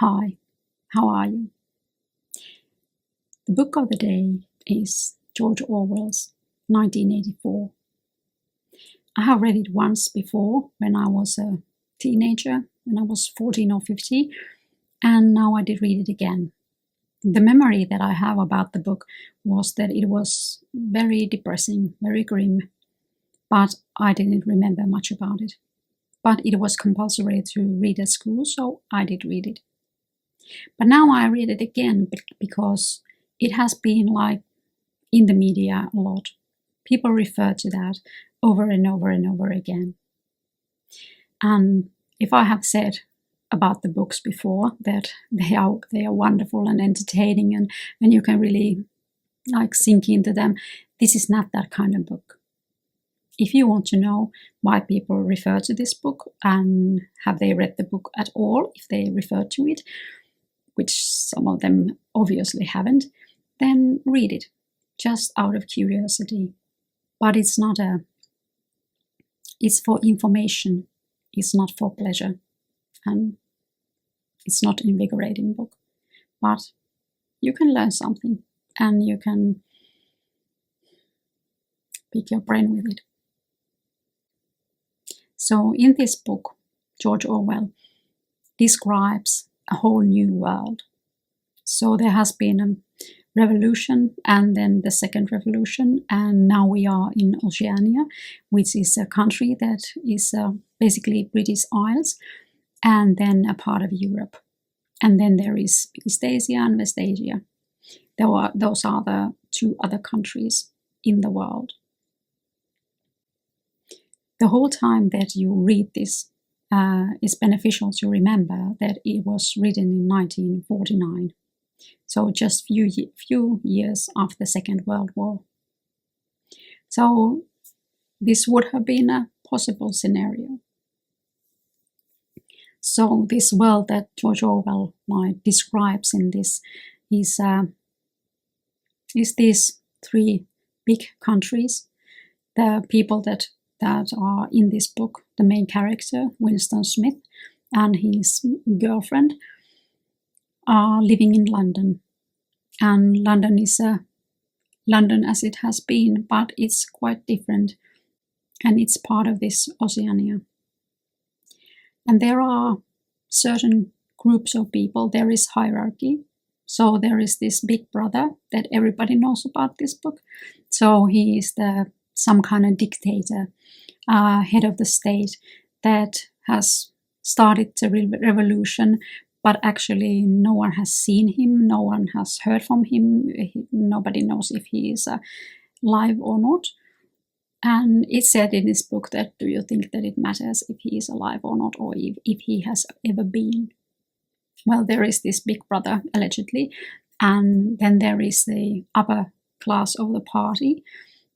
Hi, how are you? The book of the day is George Orwell's 1984. I have read it once before when I was a teenager, when I was 14 or 15, and now I did read it again. The memory that I have about the book was that it was very depressing, very grim, but I didn't remember much about it. But it was compulsory to read at school, so I did read it. But now I read it again because it has been like in the media a lot. People refer to that over and over and over again. And if I have said about the books before that they are wonderful and entertaining and you can really sink into them, this is not that kind of book. If you want to know why people refer to this book and have they read the book at all, if they refer to it, which some of them obviously haven't, then read it, just out of curiosity. But it's for information, it's not for pleasure, and it's not an invigorating book. But you can learn something, and you can pick your brain with it. So in this book, George Orwell describes a whole new world. So there has been a revolution and then the second revolution, and now we are in Oceania, which is a country that is basically British Isles and then a part of Europe. And then there is East Asia and West Asia. Those are the two other countries in the world. The whole time that you read this, it's beneficial to remember that it was written in 1949, so just few years after the Second World War. So this would have been a possible scenario. So this world that George Orwell describes in this is these three big countries. The people that are in this book, the main character, Winston Smith, and his girlfriend, are living in London. And London is London as it has been, but it's quite different. And it's part of this Oceania. And there are certain groups of people. There is hierarchy. So there is this big brother that everybody knows about this book. So he is some kind of dictator, head of the state that has started the revolution, but actually no one has seen him, no one has heard from him, nobody knows if he is alive or not. And it said in this book that, do you think that it matters if he is alive or not, or if he has ever been? Well, there is this big brother, allegedly, and then there is the upper class of the party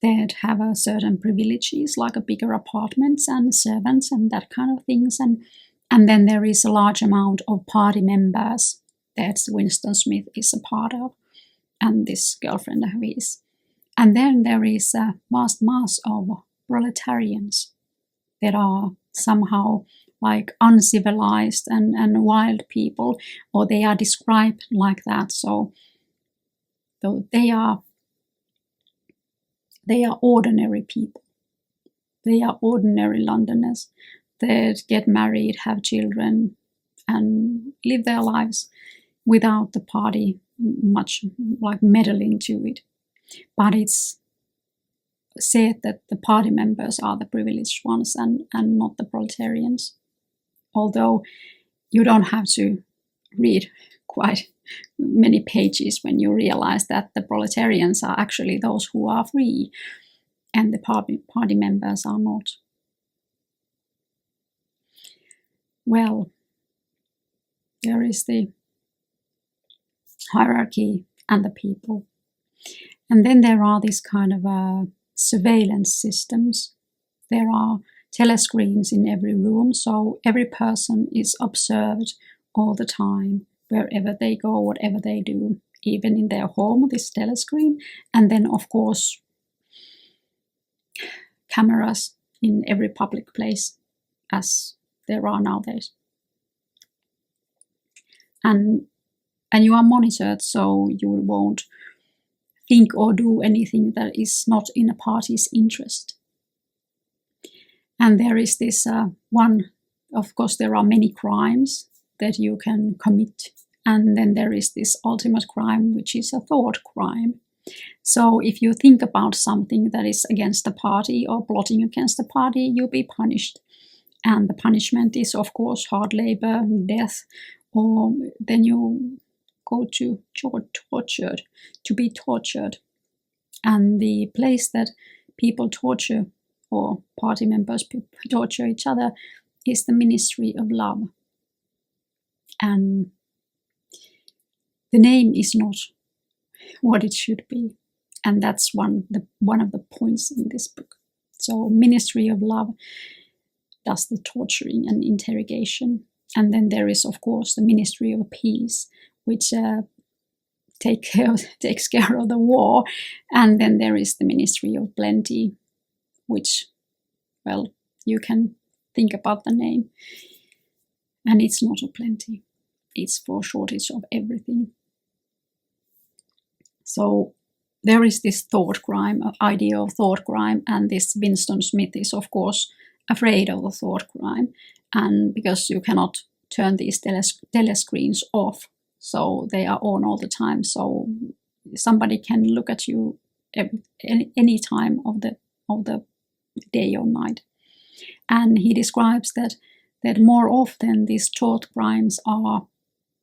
that have a certain privileges, like a bigger apartments and servants and that kind of things. And then there is a large amount of party members that Winston Smith is a part of, and this girlfriend of his. And then there is a vast mass of proletarians that are somehow like uncivilized and wild people, or they are described like that. So they are ordinary people. They are ordinary Londoners that get married, have children, and live their lives without the party much like meddling to it. But it's said that the party members are the privileged ones and not the proletarians. Although you don't have to read quite many pages when you realize that the proletarians are actually those who are free and the party members are not. Well, there is the hierarchy and the people. And then there are these kind of surveillance systems. There are telescreens in every room, so every person is observed all the time, wherever they go, whatever they do, even in their home, this telescreen. And then, of course, cameras in every public place, as there are nowadays. and you are monitored, so you won't think or do anything that is not in a party's interest. And there is this one, of course, there are many crimes that you can commit. And then there is this ultimate crime, which is a thought crime. So if you think about something that is against the party or plotting against the party, you'll be punished. And the punishment is, of course, hard labor, death, or then you go to be tortured. And the place that people torture, or party members torture each other, is the Ministry of Love. And the name is not what it should be. And that's one of the points in this book. So Ministry of Love does the torturing and interrogation. And then there is, of course, the Ministry of Peace, which takes care of the war. And then there is the Ministry of Plenty, which, well, you can think about the name. And it's not a plenty. It's for shortage of everything. So there is this thought crime, idea of thought crime, and this Winston Smith is, of course, afraid of the thought crime, and because you cannot turn these telescreens off, so they are on all the time, so somebody can look at you any time of the day or night. And he describes that more often these thought crimes are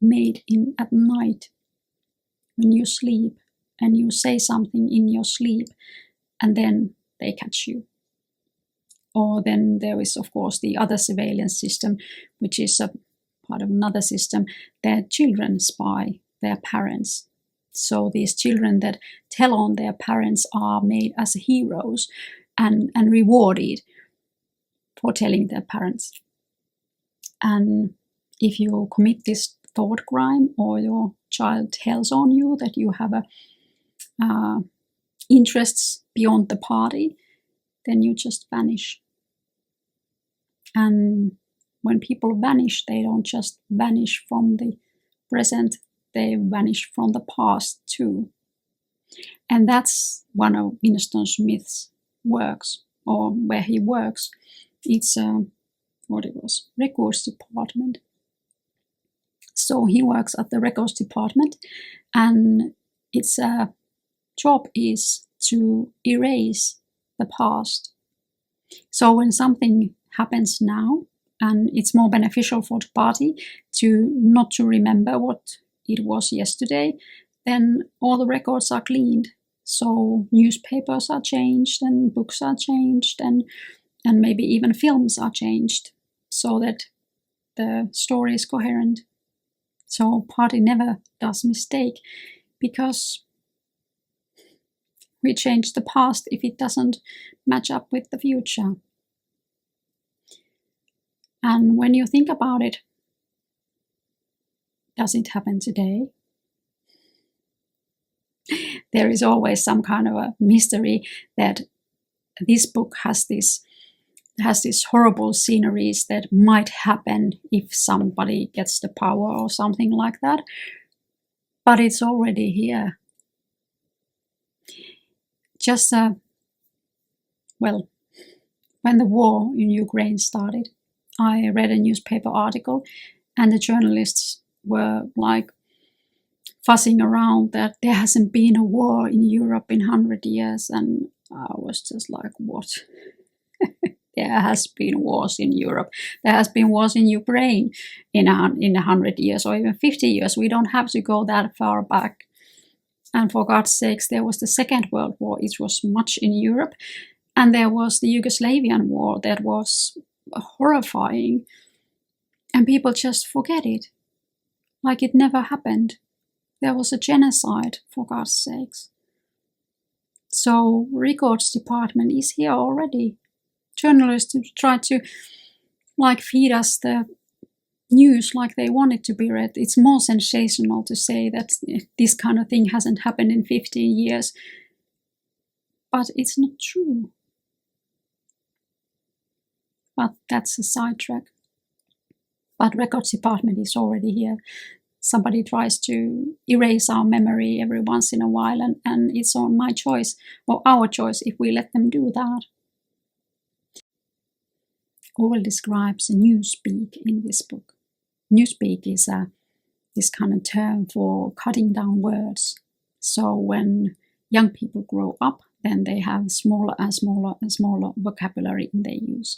made at night when you sleep, and you say something in your sleep, and then they catch you. Or then there is, of course, the other surveillance system, which is a part of another system, that children spy their parents. So these children that tell on their parents are made as heroes and rewarded for telling their parents. And if you commit this thought crime, or your child tells on you that you have interests beyond the party, then you just vanish. And when people vanish, they don't just vanish from the present, they vanish from the past too. And that's one of Winston Smith's works, or where he works. It's records department. So he works at the records department, and its job is to erase the past. So when something happens now, and it's more beneficial for the party not to remember what it was yesterday, then all the records are cleaned. So newspapers are changed, and books are changed, and maybe even films are changed, so that the story is coherent. So party never does mistake, because we change the past if it doesn't match up with the future. And when you think about it, does it happen today? There is always some kind of a mystery that this book has these horrible sceneries that might happen if somebody gets the power or something like that. But it's already here. Just, when the war in Ukraine started, I read a newspaper article, and the journalists were like fussing around that there hasn't been a war in Europe in 100 years, and I was just like, what? There has been wars in Europe. There has been wars in Ukraine in 100 years or even 50 years. We don't have to go that far back. And for God's sakes, there was the Second World War. It was much in Europe. And there was the Yugoslavian war that was horrifying. And people just forget it. Like it never happened. There was a genocide, for God's sakes. So records department is here already. Journalists try to feed us the news like they want it to be read. It's more sensational to say that this kind of thing hasn't happened in 15 years. But it's not true. But that's a sidetrack. But records department is already here. somebody tries to erase our memory every once in a while, and it's on my choice or our choice if we let them do that. Orwell describes newspeak in this book. Newspeak is this kind of term for cutting down words. So when young people grow up, then they have smaller and smaller and smaller vocabulary in their use.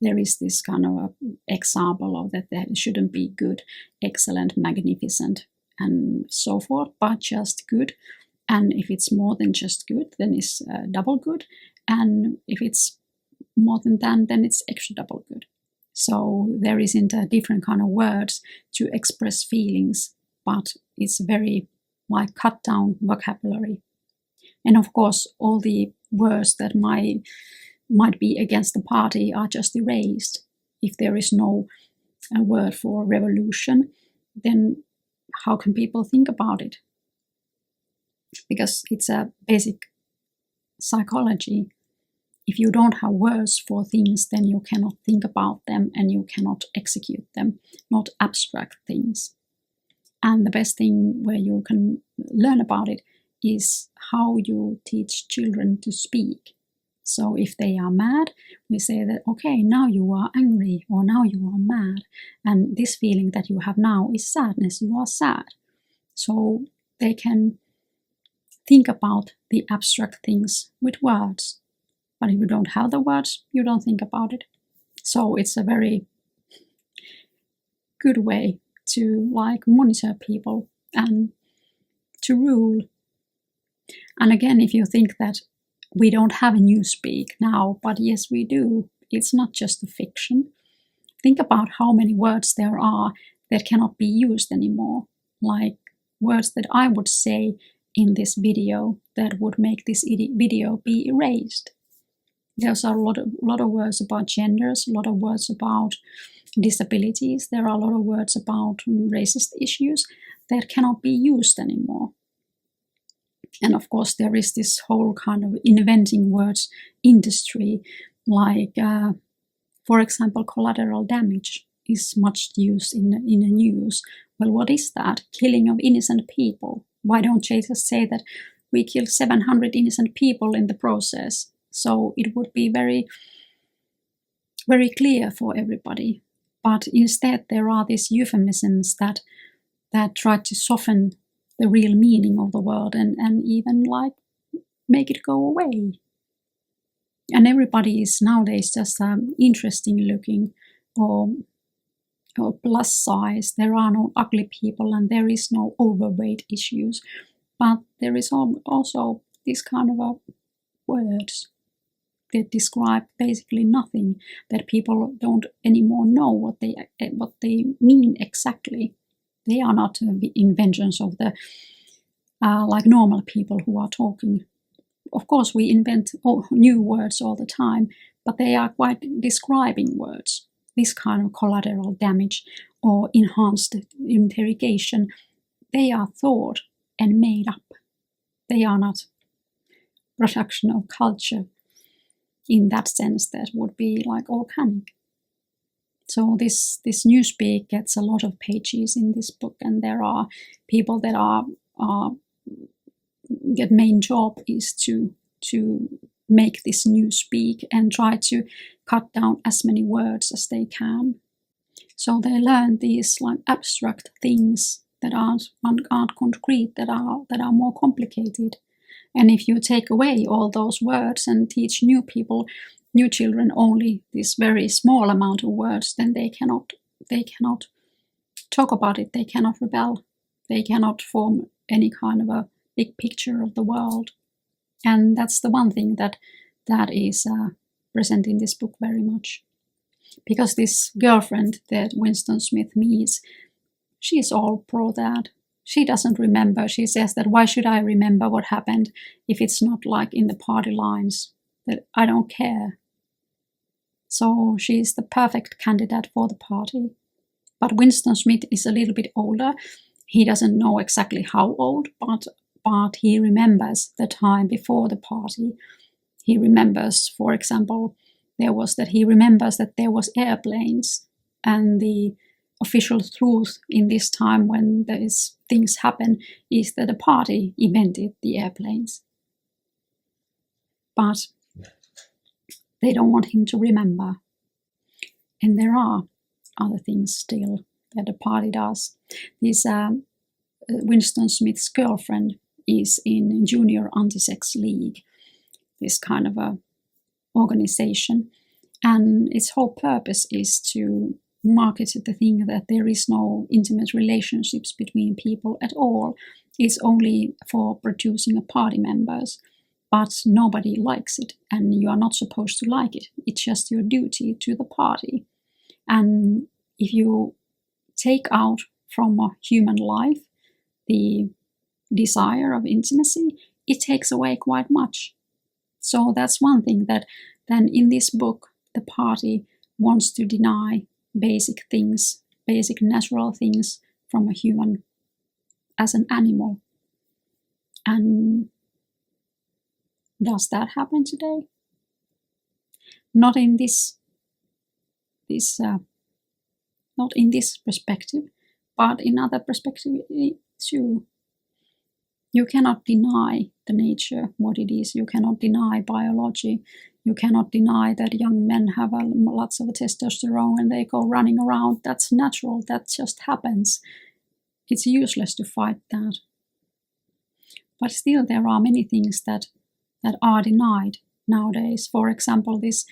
There is this kind of example of that there shouldn't be good, excellent, magnificent, and so forth, but just good. And if it's more than just good, then it's double good. And if it's more than that, then it's extra double good. So there isn't a different kind of words to express feelings, but it's very like cut down vocabulary. And of course, all the words that might be against the party are just erased. If there is no word for revolution, then how can people think about it? Because it's a basic psychology. If you don't have words for things, then you cannot think about them and you cannot execute them, not abstract things. And the best thing where you can learn about it is how you teach children to speak. So if they are mad, we say that, okay, now you are angry or now you are mad. And this feeling that you have now is sadness, you are sad. So they can think about the abstract things with words. But if you don't have the words, you don't think about it. So it's a very good way to monitor people and to rule. And again, if you think that we don't have a newspeak now, but yes, we do, it's not just a fiction. Think about how many words there are that cannot be used anymore, like words that I would say in this video that would make this video be erased. There's a lot of words about genders, a lot of words about disabilities. There are a lot of words about racist issues that cannot be used anymore. And of course, there is this whole kind of inventing words industry, like, for example, collateral damage is much used in the news. Well, what is that? Killing of innocent people. Why don't you just say that we killed 700 innocent people in the process? So it would be very, very clear for everybody. But instead, there are these euphemisms that try to soften the real meaning of the word and even make it go away. And everybody is nowadays just interesting looking or plus size. There are no ugly people and there is no overweight issues. But there is also this kind of words that describe basically nothing, that people don't anymore know what they mean exactly. They are not the inventions of the like normal people who are talking. Of course, we invent new words all the time, but they are quite describing words. This kind of collateral damage or enhanced interrogation, they are thought and made up. They are not production of culture in that sense that would be like organic. So this newspeak gets a lot of pages in this book, and there are people that their main job is to make this newspeak and try to cut down as many words as they can. So they learn these like abstract things that aren't concrete, that are more complicated. And if you take away all those words and teach new children only this very small amount of words, then they cannot talk about it, they cannot rebel, they cannot form any kind of a big picture of the world. And that's the one thing that is present in this book very much. Because this girlfriend that Winston Smith meets, she's all pro that. She doesn't remember. She says that why should I remember what happened if it's not like in the party lines, that I don't care. So she's the perfect candidate for the party. But Winston Smith is a little bit older. He doesn't know exactly how old, but he remembers the time before the party. He remembers, for example, he remembers that there was airplanes and the official truth in this time when things happen is that the party invented the airplanes. But they don't want him to remember. And there are other things still that the party does. This Winston Smith's girlfriend is in Junior Anti-Sex League, this kind of a organization. And its whole purpose is to market the thing that there is no intimate relationships between people at all. It's only for producing party members. But nobody likes it, and you are not supposed to like it. It's just your duty to the party. And if you take out from a human life the desire of intimacy, it takes away quite much. So that's one thing that then in this book, the party wants to deny basic things, basic natural things from a human as an animal. And does that happen today? Not in this not in this perspective, but in other perspective too. You cannot deny the nature what it is. You cannot deny biology. You cannot deny that young men have lots of testosterone and they go running around. That's natural. That just happens. It's useless to fight that. But still, there are many things that are denied nowadays. For example, this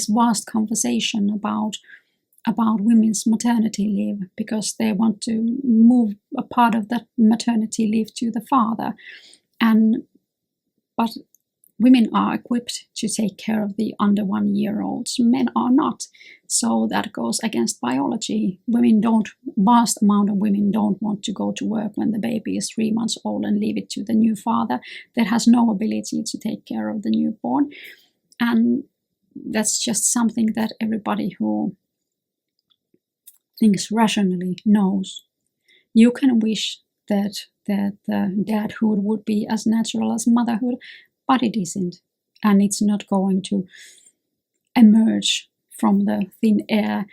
vast conversation about women's maternity leave, because they want to move a part of that maternity leave to the father. But women are equipped to take care of the under 1 year olds. Men are not. So that goes against biology. Vast amount of women don't want to go to work when the baby is 3 months old and leave it to the new father that has no ability to take care of the newborn. And that's just something that everybody who thinks rationally knows. You can wish that dadhood would be as natural as motherhood, but it isn't. And it's not going to emerge from the thin air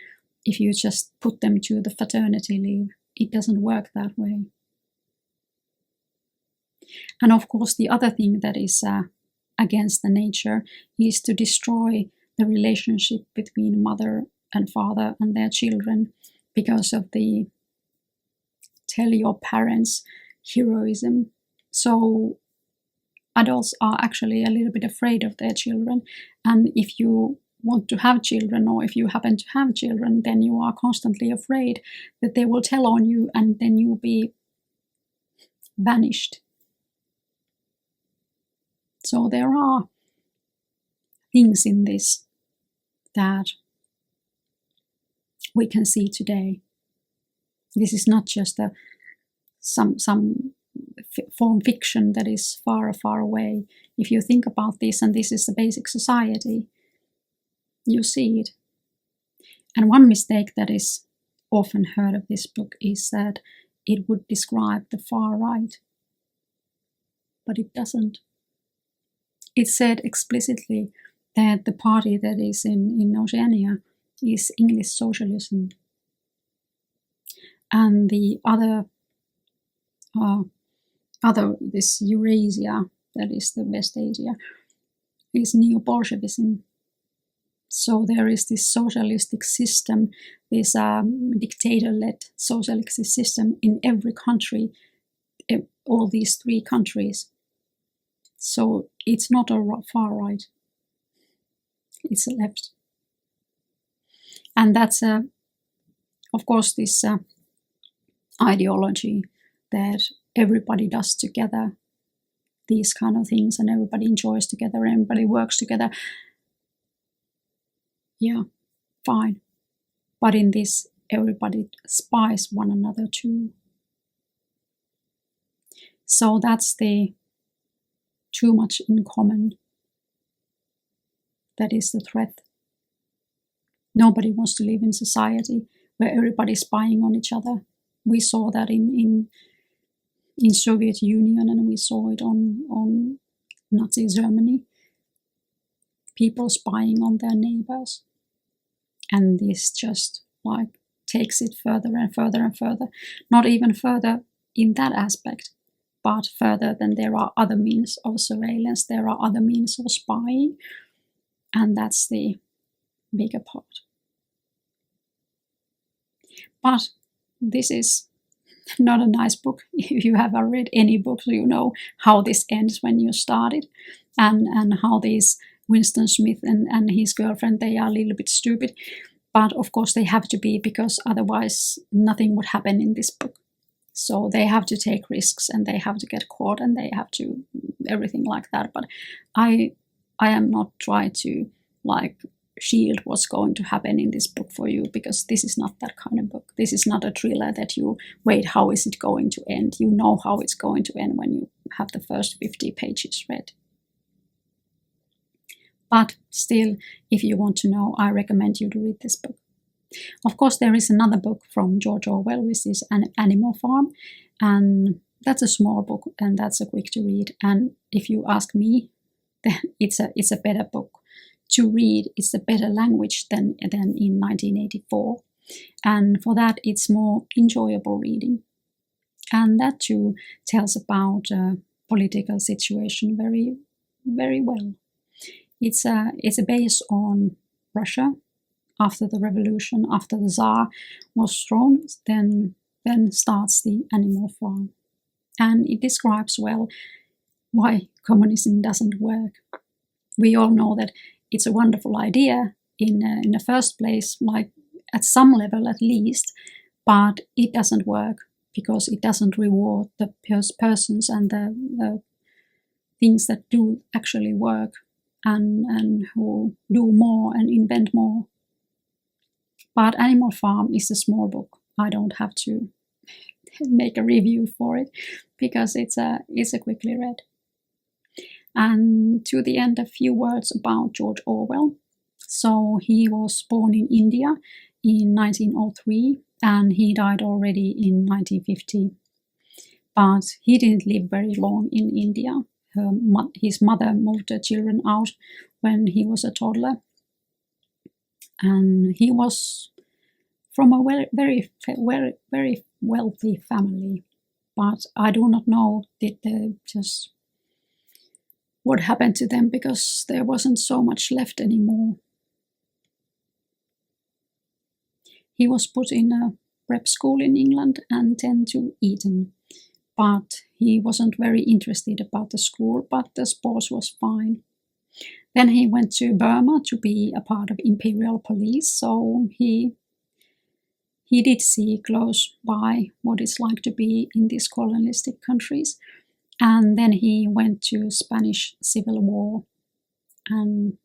if you just put them to the paternity leave. It doesn't work that way. And of course, the other thing that is against the nature is to destroy the relationship between mother and father and their children because of the tell your parents heroism. So adults are actually a little bit afraid of their children. And if you want to have children, or if you happen to have children, then you are constantly afraid that they will tell on you and then you'll be vanished. So there are things in this that we can see today. This is not just some form fiction that is far, far away. If you think about this, and this is the basic society, you see it. And one mistake that is often heard of this book is that it would describe the far right. But it doesn't. It said explicitly that the party that is in Oceania is English socialism. And the other this Eurasia, that is the West Asia, is neo-Bolshevism. So there is this socialistic system, this dictator-led socialistic system in every country, all these 3 countries. So it's not a far right, it's a left. And that's, of course, this ideology that everybody does together these kind of things and everybody enjoys together, everybody works together. Yeah, fine. But in this, everybody spies one another too. So that's the too much in common. That is the threat. Nobody wants to live in society where everybody's spying on each other. We saw that in Soviet Union, and we saw it on Nazi Germany. People spying on their neighbors. And this just like takes it further and further and further. Not even further in that aspect, but further than there are other means of surveillance, there are other means of spying, and that's the bigger part. But this is not a nice book. If you have read any books, you know how this ends when you start it, and how these Winston Smith and his girlfriend, they are a little bit stupid. But of course they have to be, because otherwise nothing would happen in this book. So they have to take risks, and they have to get caught, and they have to everything like that. But I am not trying to like shield what's going to happen in this book for you, because this is not that kind of book. This is not a thriller that you wait, how is it going to end? You know how it's going to end when you have the first 50 pages read. But still, if you want to know, I recommend you to read this book. Of course, there is another book from George Orwell, which is An Animal Farm, and that's a small book, and that's a quick to read. And if you ask me, then it's a better book to read. It's a better language than in 1984, and for that it's more enjoyable reading. And that too tells about political situation very, very well. It's based on Russia after the revolution, after the Tsar was thrown. Then starts the Animal Farm, and it describes well why communism doesn't work. We all know that it's a wonderful idea in the first place, like at some level at least, but it doesn't work because it doesn't reward the persons and the things that do actually work, and who do more and invent more. But Animal Farm is a small book. I don't have to make a review for it because it's a quickly read. And to the end, a few words about George Orwell. So he was born in India in 1903, and he died already in 1950. But he didn't live very long in India. His mother moved the children out when he was a toddler. And he was from a very, very, very wealthy family. But I do not know what happened to them, because there wasn't so much left anymore. He was put in a prep school in England and then to Eton. But he wasn't very interested about the school, but the sports was fine. Then he went to Burma to be a part of Imperial Police, so he did see close by what it's like to be in these colonialistic countries. And then he went to Spanish Civil War. And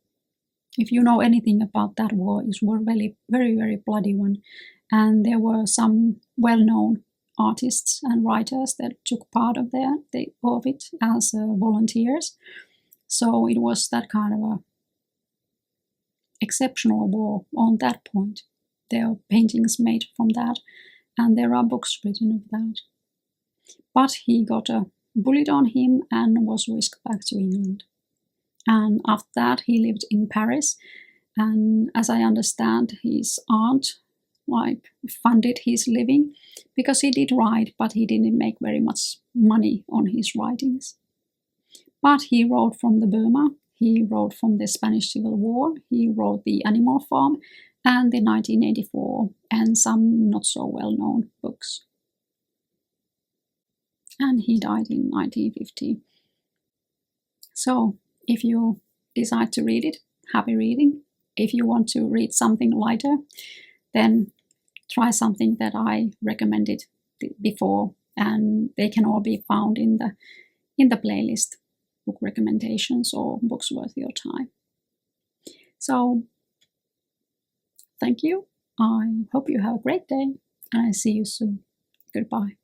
if you know anything about that war, it was a very, very, very bloody one. And there were some well-known artists and writers that took part of it as volunteers. So it was that kind of a exceptional war on that point. There are paintings made from that, and there are books written of that. But he got a bullet on him and was whisked back to England. And after that, he lived in Paris. And as I understand, his aunt funded his living, because he did write, but he didn't make very much money on his writings. But he wrote from the Burma, he wrote from the Spanish Civil War, he wrote The Animal Farm and the 1984, and some not so well-known books. And he died in 1950. So if you decide to read it, happy reading. If you want to read something lighter, then try something that I recommended before, and they can all be found in the playlist, book recommendations or books worth your time. So thank you. I hope you have a great day, and I see you soon. Goodbye.